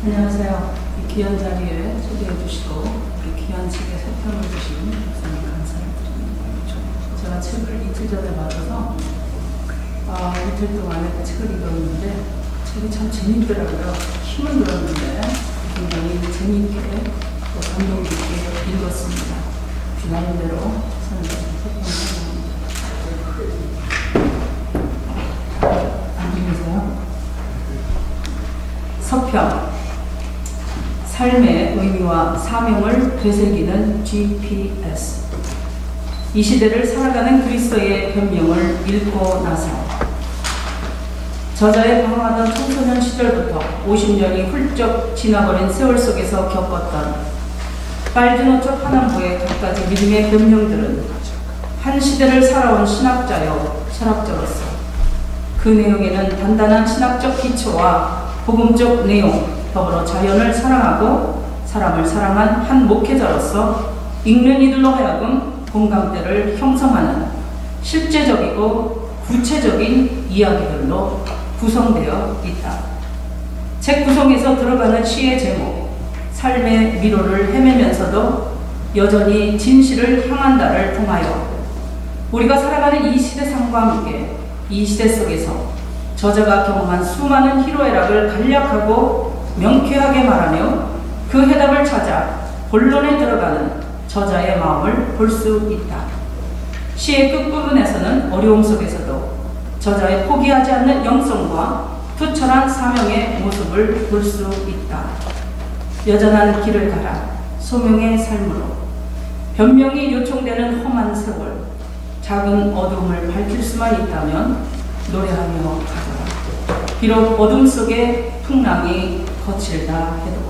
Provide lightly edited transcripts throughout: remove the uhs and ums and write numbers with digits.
안녕하세요. 이 귀한 자리에 초대해 주시고 이 귀한 책에 서평을 주신 목사님 감사를 드립니다. 제가 책을 이틀 전에 받아서 이틀 동안에 그 책을 읽었는데 책이 참 재밌더라고요. 힘은 들었는데 굉장히 재미있게 또 감동 깊게 읽었습니다. 귀한 대로 저는 서평을 합니다. 안 들리세요? 서평 삶의 의미와 사명을 되새기는 GPS. 이 시대를 살아가는 그리스도의 변명을 읽고 나서 저자의 방황하던 청소년 시절부터 50년이 훌쩍 지나버린 세월 속에서 겪었던 빨주노초 파남보의 갖가지 믿음의 변명들은 한 시대를 살아온 신학자여 철학자로서 그 내용에는 단단한 신학적 기초와 복음적 내용, 더불어 자연을 사랑하고 사람을 사랑한 한 목회자로서 읽는 이들로 하여금 공감대를 형성하는 실제적이고 구체적인 이야기들로 구성되어 있다. 책 구성에서 들어가는 시의 제목, 삶의 미로를 헤매면서도 여전히 진실을 향한다를 통하여 우리가 살아가는 이 시대상과 함께 이 시대 속에서 저자가 경험한 수많은 희로애락을 간략하고 명쾌하게 말하며 그 해답을 찾아 본론에 들어가는 저자의 마음을 볼 수 있다. 시의 끝부분에서는 어려움 속에서도 저자의 포기하지 않는 영성과 투철한 사명의 모습을 볼 수 있다. 여전한 길을 가라. 소명의 삶으로 변명이 요청되는 험한 세월, 작은 어둠을 밝힐 수만 있다면 노래하며 가더라. 비록 어둠 속에 풍랑이 거칠다 해도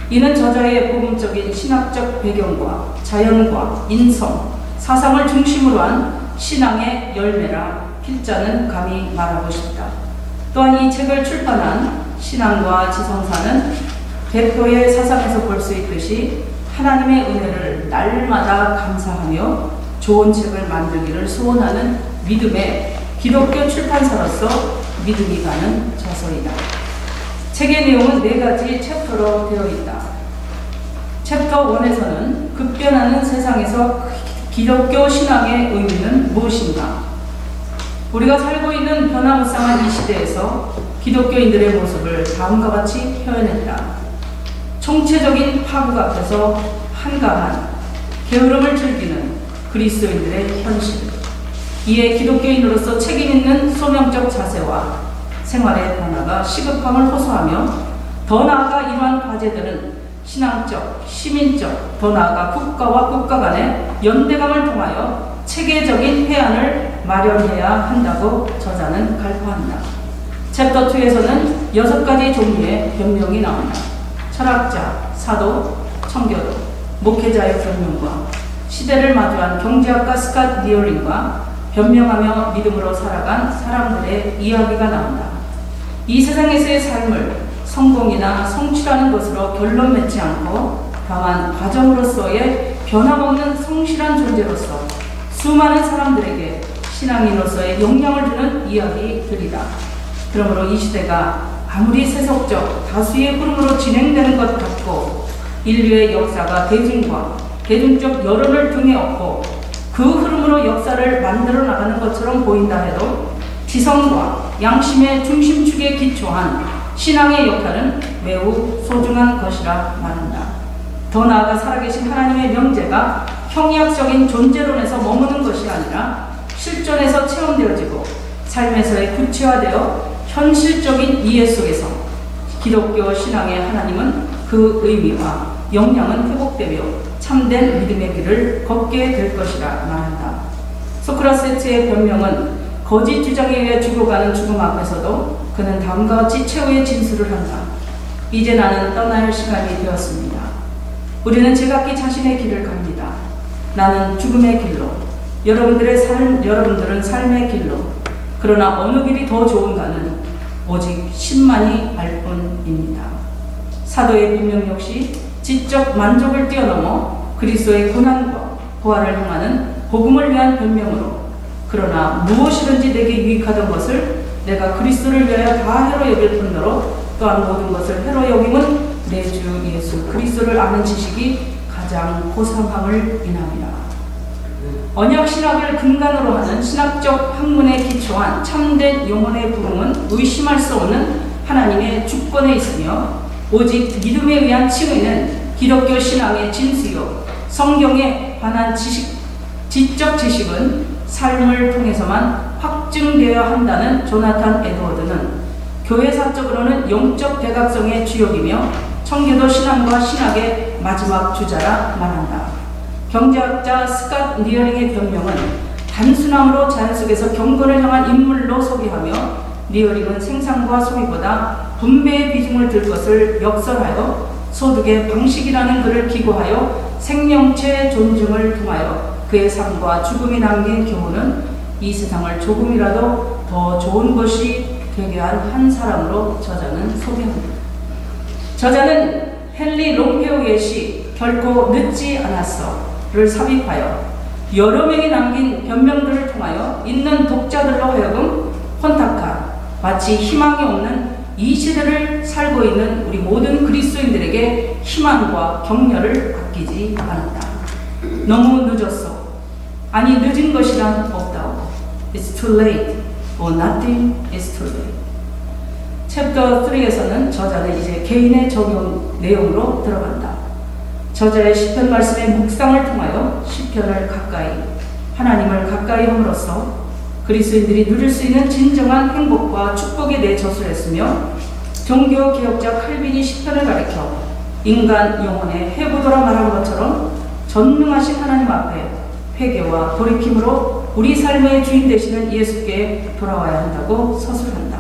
이는 저자의 복음적인 신학적 배경과 자연과 인성, 사상을 중심으로 한 신앙의 열매라 필자는 감히 말하고 싶다. 또한 이 책을 출판한 신앙과 지성사는 대표의 사상에서 볼 수 있듯이 하나님의 은혜를 날마다 감사하며 좋은 책을 만들기를 소원하는 믿음의 기독교 출판사로서 믿음이 가는 저서이다. 책의 내용은 4가지 챕터로 되어 있다. 챕터 1에서는 급변하는 세상에서 기독교 신앙의 의미는 무엇인가? 우리가 살고 있는 변화무쌍한 이 시대에서 기독교인들의 모습을 다음과 같이 표현했다. 총체적인 파국 앞에서 한가한 게으름을 즐기는 그리스도인들의 현실. 이에 기독교인으로서 책임있는 소명적 자세와 생활의 변화가 시급함을 호소하며 더 나아가 이러한 과제들은 신앙적, 시민적, 더 나아가 국가와 국가 간의 연대감을 통하여 체계적인 해안을 마련해야 한다고 저자는 갈구한다. 챕터 2에서는 6가지 종류의 변명이 나온다. 철학자, 사도, 청교도, 목회자의 변명과 시대를 마주한 경제학가 스캇 니어링과 변명하며 믿음으로 살아간 사람들의 이야기가 나온다. 이 세상에서의 삶을 성공이나 성취라는 것으로 결론 맺지 않고 다만 과정으로서의 변함없는 성실한 존재로서 수많은 사람들에게 신앙인으로서의 영향을 주는 이야기들이다. 그러므로 이 시대가 아무리 세속적 다수의 흐름으로 진행되는 것 같고 인류의 역사가 대중과 대중적 여론을 등에 업고 그 흐름으로 역사를 만들어 나가는 것처럼 보인다 해도 지성과 양심의 중심축에 기초한 신앙의 역할은 매우 소중한 것이라 말한다. 더 나아가 살아계신 하나님의 명제가 형이학적인 존재론에서 머무는 것이 아니라 실존에서 체험되어지고 삶에서의 구체화되어 현실적인 이해 속에서 기독교 신앙의 하나님은 그 의미와 영향은 회복되며 참된 믿음의 길을 걷게 될 것이라 말한다. 소크라테스의 변명은 거짓 주장에 의해 죽어가는 죽음 앞에서도 그는 다음과 같이 최후의 진술을 한다. 이제 나는 떠나야 할 시간이 되었습니다. 우리는 제각기 자신의 길을 갑니다. 나는 죽음의 길로, 여러분들은 삶의 길로. 그러나 어느 길이 더 좋은가는 오직 신만이 알 뿐입니다. 사도의 변명 역시 지적 만족을 뛰어넘어 그리스도의 고난과 부활을 향하는 복음을 위한 변명으로 그러나 무엇이든지 내게 유익하던 것을 내가 그리스도를 위하여 다 해로 여길 뿐더러 또한 모든 것을 해로 여김은 예수 그리스도를 아는 지식이 가장 고상함을 인함이라. 언약 신학을 근간으로 하는 신학적 학문에 기초한 참된 영혼의 부흥은 의심할 수 없는 하나님의 주권에 있으며, 오직 믿음에 의한 칭의는 기독교 신앙의 진수요 성경에 관한 지적 지식은 삶을 통해서만 확증되어야 한다는 조나탄 에드워드는 교회사적으로는 영적 대각성의 주역이며 청교도 신앙과 신학의 마지막 주자라 말한다. 경제학자 스캇 니어링의 변명은 단순함으로 자연 속에서 경건을 향한 인물로 소개하며, 니어링은 생산과 소비보다 분배의 비중을 들 것을 역설하여 소득의 방식이라는 글을 기고하여 생명체 존중을 통하여 그의 삶과 죽음이 남긴 교훈은 이 세상을 조금이라도 더 좋은 것이 되게 한 한 사람으로 저자는 소개합니다. 저자는 헨리 롱페우의 시 결코 늦지 않았어를 삽입하여 여러 명이 남긴 변명들을 통하여 읽는 독자들로 하여금 혼탁한, 마치 희망이 없는 이 시대를 살고 있는 우리 모든 그리스도인들에게 희망과 격려를 아끼지 않았다. 너무 늦었어. 아니, 늦은 것이란 없다고. It's too late, or nothing is too late. 챕터 3에서는 저자는 이제 개인의 적용 내용으로 들어간다. 저자의 시편 말씀의 묵상을 통하여 시편을 가까이, 하나님을 가까이 함으로써 그리스도인들이 누릴 수 있는 진정한 행복과 축복에 대해 저술했으며, 종교개혁자 칼빈이 시편을 가리켜 인간 영혼의 해부도라 말한 것처럼 전능하신 하나님 앞에 회개와 돌이킴으로 우리 삶의 주인 되시는 예수께 돌아와야 한다고 서술한다.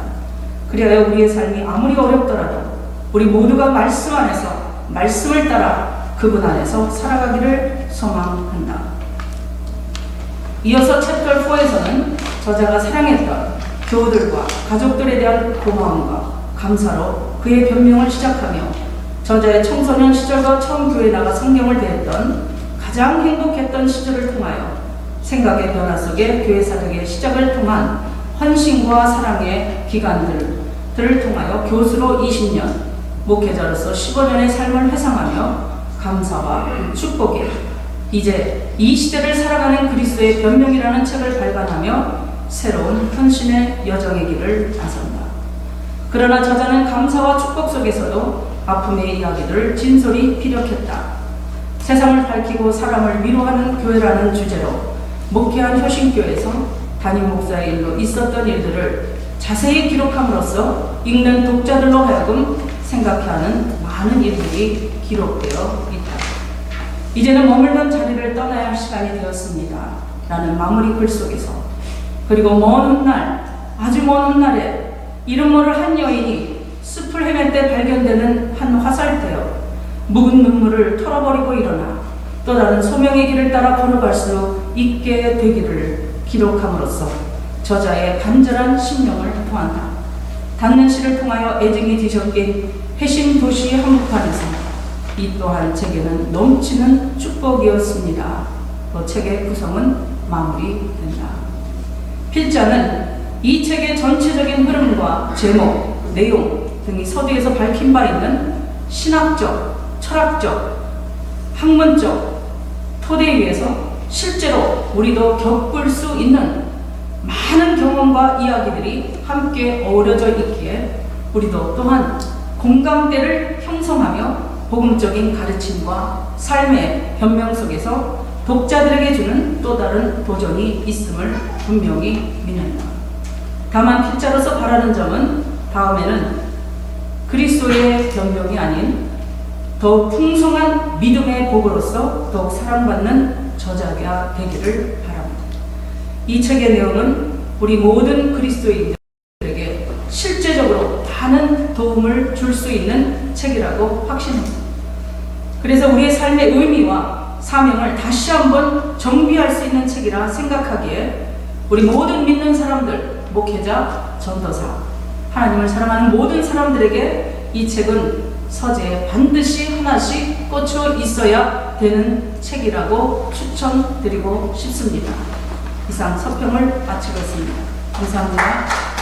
그리하여 우리의 삶이 아무리 어렵더라도 우리 모두가 말씀 안에서, 말씀을 따라 그분 안에서 살아가기를 소망한다. 이어서 챕터 4에서는 저자가 사랑했던 교우들과 가족들에 대한 고마움과 감사로 그의 변명을 시작하며, 저자의 청소년 시절과 처음 교회에 나가 성경을 대했던 가장 행복했던 시절을 통하여 생각의 변화 속에 교회 사역의 시작을 통한 헌신과 사랑의 기간들을 통하여 교수로 20년, 목회자로서 15년의 삶을 회상하며 감사와 축복에 이제 이 시대를 살아가는 그리스도의 변명이라는 책을 발간하며 새로운 헌신의 여정의 길을 나선다. 그러나 저자는 감사와 축복 속에서도 아픔의 이야기들을 진솔히 피력했다. 세상을 밝히고 사람을 위로하는 교회라는 주제로 목회한 효신교에서 담임 목사의 일로 있었던 일들을 자세히 기록함으로써 읽는 독자들로 하여금 생각해 하는 많은 일들이 기록되어 있다. 이제는 머물던 자리를 떠나야 할 시간이 되었습니다. 라는 마무리 글 속에서, 그리고 먼 훗날, 아주 먼 훗날에 이름 모를 한 여인이 숲을 헤맬 때 발견되는 한 화살대여 묵은 눈물을 털어버리고 일어나 또 다른 소명의 길을 따라 걸어갈 수 있게 되기를 기록함으로써 저자의 간절한 심령을 토한다. 닿는 시를 통하여 애증이 뒤섞인 회심 도시 한복판에서 이 또한 제게는 넘치는 축복이었습니다. 책의 구성은 마무리된다. 필자는 이 책의 전체적인 흐름과 제목, 내용 등이 서두에서 밝힌 바 있는 신학적, 철학적, 학문적 토대 위에서 실제로 우리도 겪을 수 있는 많은 경험과 이야기들이 함께 어우러져 있기에 우리도 또한 공감대를 형성하며 복음적인 가르침과 삶의 변명 속에서 독자들에게 주는 또 다른 도전이 있음을 분명히 믿는다. 다만 필자로서 바라는 점은 다음에는 그리스도의 변명이 아닌 더욱 풍성한 믿음의 복으로서 더욱 사랑받는 저자가 되기를 바랍니다. 이 책의 내용은 우리 모든 그리스도인들에게 실제적으로 많은 도움을 줄 수 있는 책이라고 확신합니다. 그래서 우리의 삶의 의미와 사명을 다시 한번 정비할 수 있는 책이라 생각하기에 우리 모든 믿는 사람들, 목회자, 전도사, 하나님을 사랑하는 모든 사람들에게 이 책은 서재에 반드시 하나씩 꽂혀 있어야 되는 책이라고 추천드리고 싶습니다. 이상 서평을 마치겠습니다. 감사합니다.